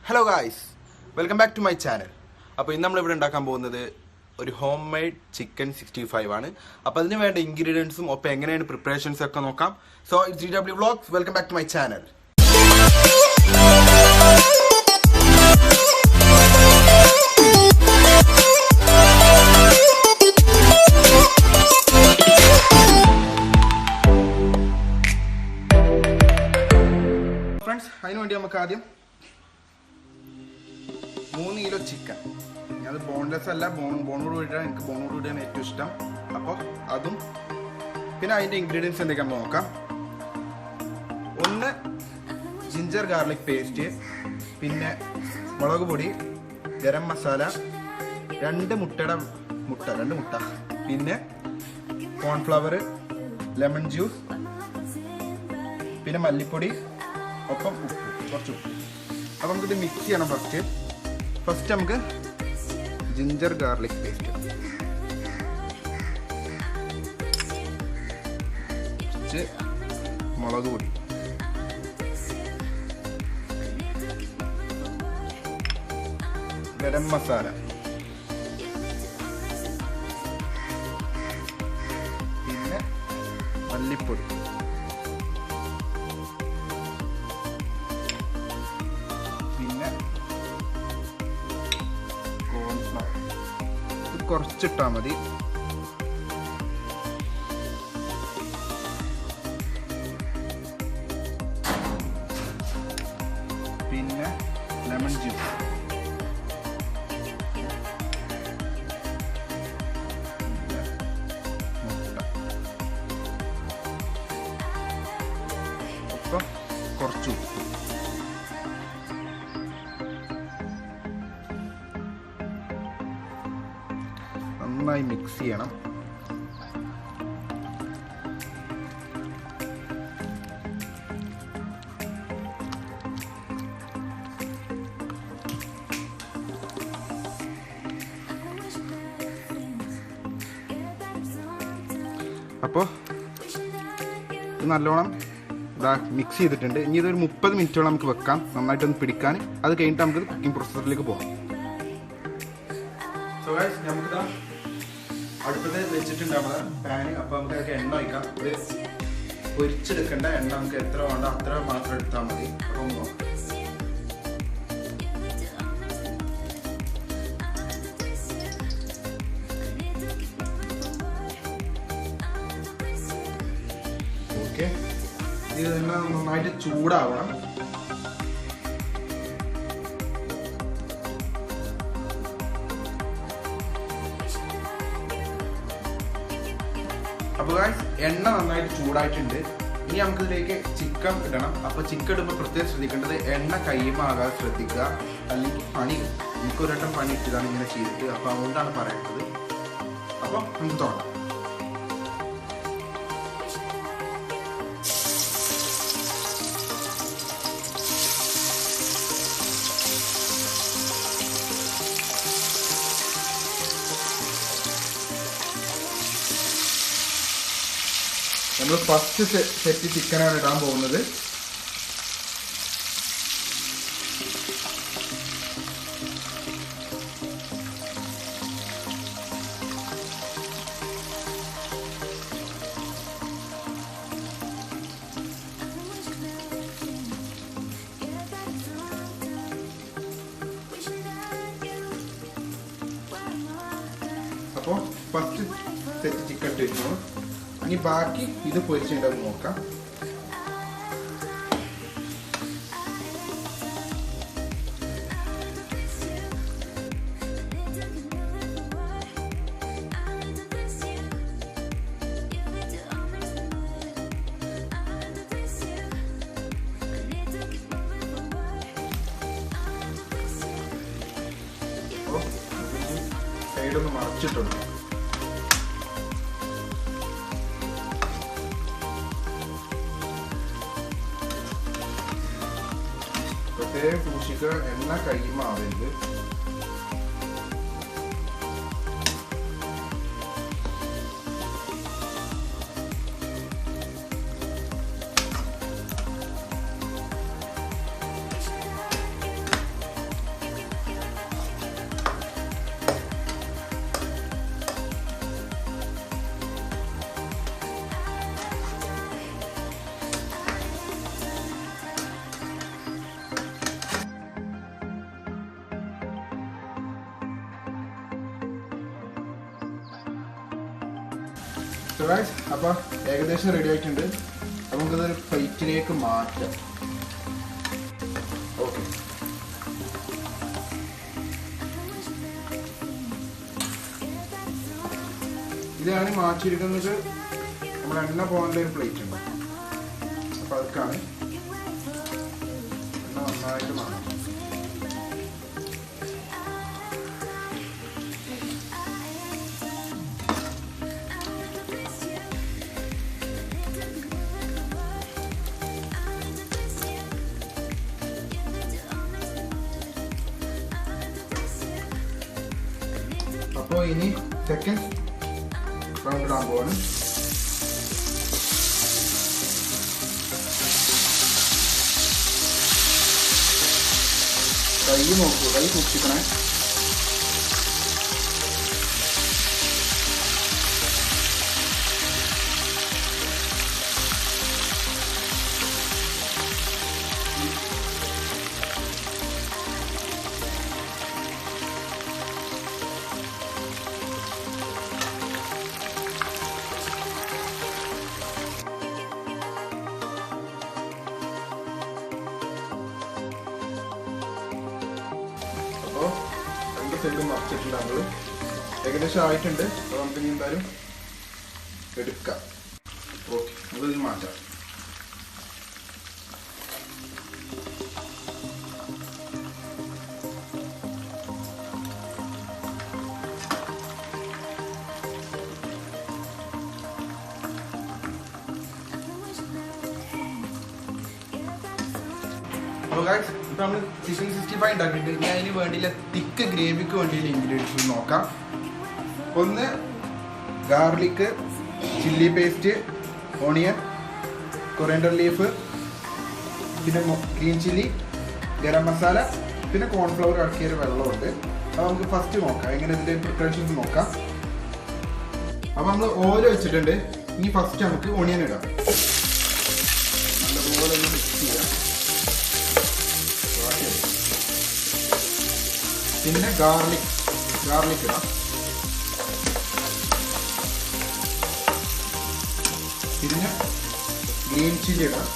Hello guys, welcome back to my channel. അപ്പോൾ ഇന്ന് നമ്മളിവിടെ ഉണ്ടാക്കാൻ പോകുന്നത് ഒരു ഹോം മെയ്ഡ് ചിക്കൻ 65 ആണ്. അപ്പോൾ അതിന് വേണ്ട ഇൻഗ്രീഡിയൻസും ഒപ്പം എങ്ങനെയാണ് പ്രിപ്പറേഷൻസ് ഒക്കെ നോക്കാം. So it's GW vlogs, welcome back to my channel. Friends, അതിനുവേണ്ടി നമുക്ക് ആദ്യം 3 കിലോ ചിക്കൻ. അത് ബോൺലെസ് അല്ല, ബോണോട് കൂടിയിട്ടാണ്, എനിക്ക് ബോണോട് കൂടിയാണ് ഏറ്റവും ഇഷ്ടം. അപ്പോൾ അതും പിന്നെ അതിൻ്റെ ഇൻഗ്രീഡിയൻസ് എന്തൊക്കെയാണെന്ന് നോക്കാം. 1 ജിഞ്ചർ ഗാർലിക് പേസ്റ്റ്, പിന്നെ മുളക് പൊടി, ഗരം മസാല, 2 മുട്ട, പിന്നെ കോൺഫ്ലവർ, ലെമൺ ജ്യൂസ്, പിന്നെ മല്ലിപ്പൊടി, ഒപ്പം കുറച്ച് ഉപ്പ്. അപ്പോൾ നമുക്കിത് മിക്സ് ചെയ്യണം. ഫസ്റ്റ് നമുക്ക് ജിഞ്ചർ ഗാർലിക് പേസ്റ്റ്, മുളക് പൊടി, ഗരം മസാല, പിന്നെ മല്ലിപ്പൊടി, പിന്നെ കോൺഫ്ലവർ. ഇത് കുറച്ചിട്ടാൽ മതി. പിന്നെ ലെമൺ ജ്യൂസ്, മുട്ട, ഒപ്പം കുറച്ച് ഉപ്പ്. നന്നായി മിക്സ് ചെയ്യണം. അപ്പോൾ ഇത് നല്ലോണം മിക്സ് ചെയ്തിട്ടുണ്ട്. ഇനി ഇതൊരു 30 മിനിറ്റോളം നമുക്ക് വെക്കാം, നന്നായിട്ടൊന്ന് പിടിക്കാൻ. അത് കഴിഞ്ഞിട്ട് നമുക്ക് കുക്കിംഗ് പ്രോസസ്സിലേക്ക് പോകാം. സോ ഗൈസ്, നമുക്കിതാ അടുപ്പത്ത് വെച്ചിട്ടുണ്ടാവുക പാന്. അപ്പോൾ നമുക്ക് അതൊക്കെ എണ്ണ ഒഴിക്കാം. ഇത് പൊരിച്ചെടുക്കേണ്ട എണ്ണ നമുക്ക് എത്ര വേണ്ട അത്ര മാത്രം എടുത്താൽ മതി. അപ്പം നോക്കാം. ഓക്കെ, ഇത് തന്നെ നന്നായിട്ട് ചൂടാവണം. അപ്പോൾ ഗൈസ്, എണ്ണ നന്നായിട്ട് ചൂടായിട്ടുണ്ട്. ഇനി നമുക്ക് ഇതിലേക്ക് ചിക്കൻ ഇടണം. അപ്പോൾ ചിക്കൻ ഇടുമ്പോൾ പ്രത്യേകം ശ്രദ്ധിക്കേണ്ടത് എണ്ണ കയ്യുമാകാതെ ശ്രദ്ധിക്കുക, അല്ലെങ്കിൽ പണി. എനിക്കൊരു വട്ടം പണി ഇട്ടതാണ് ഇങ്ങനെ ചെയ്തിട്ട്. അപ്പോൾ അതുകൊണ്ടാണ് പറയുന്നത്. അപ്പോൾ നമുക്ക് തുടങ്ങാം. നമ്മൾ ഫസ്റ്റ് സെറ്റ് ചിക്കനാണ് ഇടാൻ പോകുന്നത്. അപ്പോൾ ഫസ്റ്റ് സെറ്റ് ചിക്കൻ ഇട്ടിരുന്നു. ഇനി ബാക്കി ഇത് പൊരിച്ചിട്ടുണ്ടെന്ന് നോക്കാം. അപ്പോൾ സൈഡൊന്ന് മറച്ചിട്ടുണ്ട്. പ്രത്യേകം സൂക്ഷിക്കുക, എണ്ണ കയ്യുമാവരുത്. അപ്പോൾ ഏകദേശം റെഡി ആയിട്ടുണ്ട്. അപ്പോൾ നമുക്കിതൊരു പ്ലേറ്റിലേക്ക് മാറ്റാം. ഓക്കെ, ഇതാണ് മാറ്റിയിരിക്കുന്നത്. നമ്മൾ എണ്ണ പോകേണ്ട ഒരു പ്ലേറ്റ് ഉണ്ട്. അപ്പോൾ അതൊക്കെയാണ് എണ്ണ നന്നായിട്ട് മാറും. അപ്പോൾ ഇനി സെക്കൻഡ് റൗണ്ട് ഇടാൻ പോവാണ്. കൈ നോക്കൂ, കൈ സൂക്ഷിക്കണേ. അപ്പോൾ രണ്ട് സൈഡും മറിച്ചിട്ടുണ്ട്. നമ്മൾ ഏകദേശം ആയിട്ടുണ്ട്. അപ്പോൾ നമുക്ക് ഇനി എന്തായാലും എടുക്കാം. ഓക്കെ, നമ്മളിത് മാറ്റാം. അപ്പോൾ ഗൈസ്, ഇപ്പോൾ നമ്മൾ ചിക്കൻ 65 ഉണ്ടാക്കിയിട്ട് ഞാൻ അതിന് വേണ്ടിയുള്ള തിക്ക് ഗ്രേവിക്ക് വേണ്ടിയുള്ള ഇൻഗ്രീഡിയൻസ് നോക്കാം. ഒന്ന് garlic, chilli paste, onion, coriander leaf, പിന്നെ ഗ്രീൻ ചില്ലി, ഗരം മസാല, പിന്നെ കോൺഫ്ലവർ ഇറക്കിയൊരു വെള്ളമുണ്ട്. അപ്പോൾ നമുക്ക് ഫസ്റ്റ് നോക്കാം എങ്ങനെ ഇതിൻ്റെ പ്രിപ്പറേഷൻസ് നോക്കാം. അപ്പോൾ നമ്മൾ ഓയിൽ വെച്ചിട്ടുണ്ട്. ഇനി ഫസ്റ്റ് നമുക്ക് ഓണിയൻ ഇടാം. നല്ലപോലെ ഒന്ന് മിക്സ് ചെയ്യാം. പിന്നെ ഗാർലിക് ഇടാം. പിന്നെ ഗ്രീൻ ചില്ലി ഇടാം.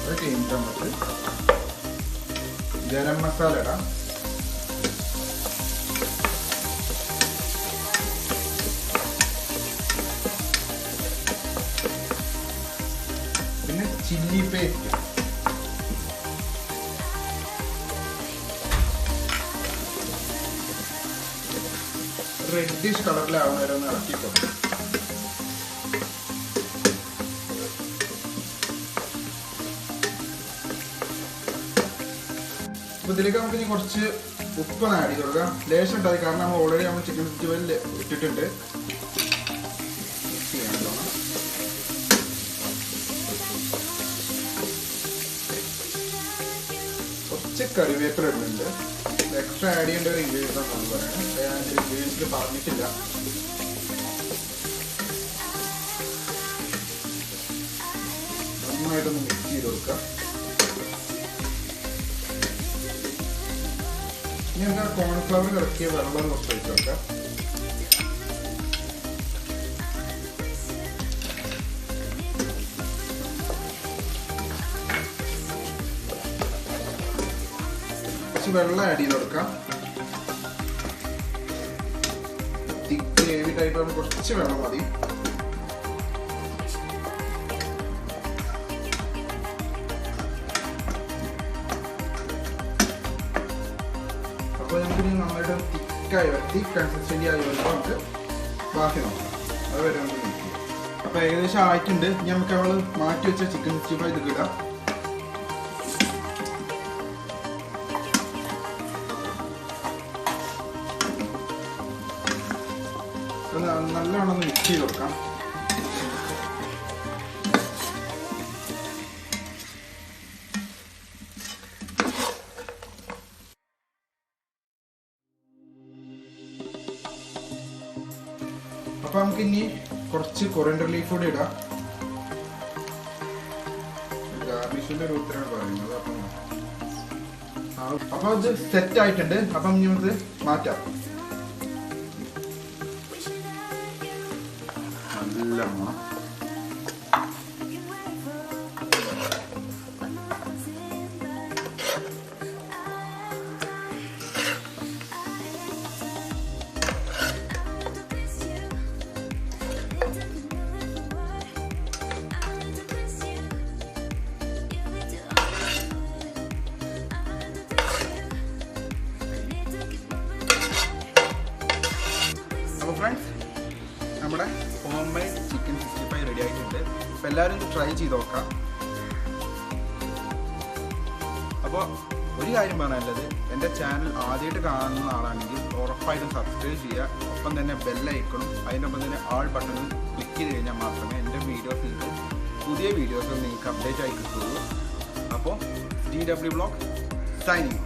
അത് കഴിഞ്ഞിട്ട് നമുക്ക് ഗരം മസാല ഇടാം. പിന്നെ ചില്ലി പേസ്റ്റ്, റെഡിഷ് കളറിലാവുന്ന വരെ ഒന്ന് ഇറക്കിക്കൊള്ളു. അപ്പോൾ ഇതിലേക്ക് നമുക്ക് ഇനി കുറച്ച് ഉപ്പ് ആഡ് ചെയ്ത് കൊടുക്കാം. ലേശം ഉണ്ടായി, കാരണം നമ്മൾ ഓൾറെഡി നമ്മൾ ചിക്കൻ 65 ഇട്ടിട്ടുണ്ട്. മിക്സ് ചെയ്യാൻ കുറച്ച് കറിവേപ്പില ഇടുന്നുണ്ട്. എക്സ്ട്രാ ആഡ് ചെയ്യേണ്ട ഒരു ഇൻഗ്രീഡിയൻസ് ആണ് പറയുന്നത്. ഞാൻ ഇൻഗ്രീഡിയൻസിൽ പറഞ്ഞിട്ടില്ല. നന്നായിട്ടൊന്ന് മിക്സ് ചെയ്ത് കൊടുക്കുക. ഇനി നമുക്ക് കോൺഫ്ലവർ ഇറക്കിയ വെള്ളം കുറച്ച് ഒഴിച്ച് വെക്കാം. വെള്ളം ആഡ് ചെയ്ത് കൊടുക്കാം. തിക്ക് ഗ്രേവി ടൈപ്പ് ആകുമ്പോൾ കുറച്ച് വെള്ളം മതി. അപ്പോൾ നമുക്കിനി നന്നായിട്ട് തിക്ക് കൺസിസ്റ്റൻസി ആയി വരുമ്പോൾ നമുക്ക് ബാക്കി നോക്കാം. അത് വരെ നമുക്ക് നോക്കി. അപ്പോൾ ഏകദേശം ആയിട്ടുണ്ട്. ഇനി നമുക്ക് നമ്മൾ മാറ്റി വെച്ച ചിക്കൻ 65 ഇത് ഇടാം. നല്ലോണം മിക്സ് ചെയ്ത് കൊടുക്കാം. അപ്പൊ നമുക്ക് ഇനി കുറച്ച് കൊറിയൻഡർ ലീഫ് കൂടി ഇടാം. ഗാർണിഷിന്റെ രൂപത്തിലാണ് പറയുന്നത്. അപ്പം അപ്പോൾ ഇത് സെറ്റ് ആയിട്ടുണ്ട്. അപ്പം നമുക്ക് മാറ്റാം. നല്ല മണം. അപ്പോൾ ഫ്രണ്ട്സ്, നമ്മുടെ ഹോം മെയ്ഡ് ചിക്കൻ 65 റെഡി ആയിട്ടുണ്ട്. അപ്പോൾ എല്ലാവരും ഇത് ട്രൈ ചെയ്ത് നോക്കാം. അപ്പോൾ ഒരു കാര്യം പറയാനുള്ളത്, എൻ്റെ ചാനൽ ആദ്യമായിട്ട് കാണുന്ന ആളാണെങ്കിൽ ഉറപ്പായിട്ടും സബ്സ്ക്രൈബ് ചെയ്യുക. ഒപ്പം തന്നെ ബെല്ലൈക്കണും അതിൻ്റെ ഒപ്പം തന്നെ ആൾ ബട്ടണും ക്ലിക്ക് ചെയ്ത് കഴിഞ്ഞാൽ മാത്രമേ എൻ്റെ വീഡിയോസ് പുതിയ വീഡിയോസ് നിങ്ങൾക്ക് അപ്ഡേറ്റ് ആയി കിട്ടുള്ളൂ. അപ്പോൾ DW Vlog സൈനിങ്.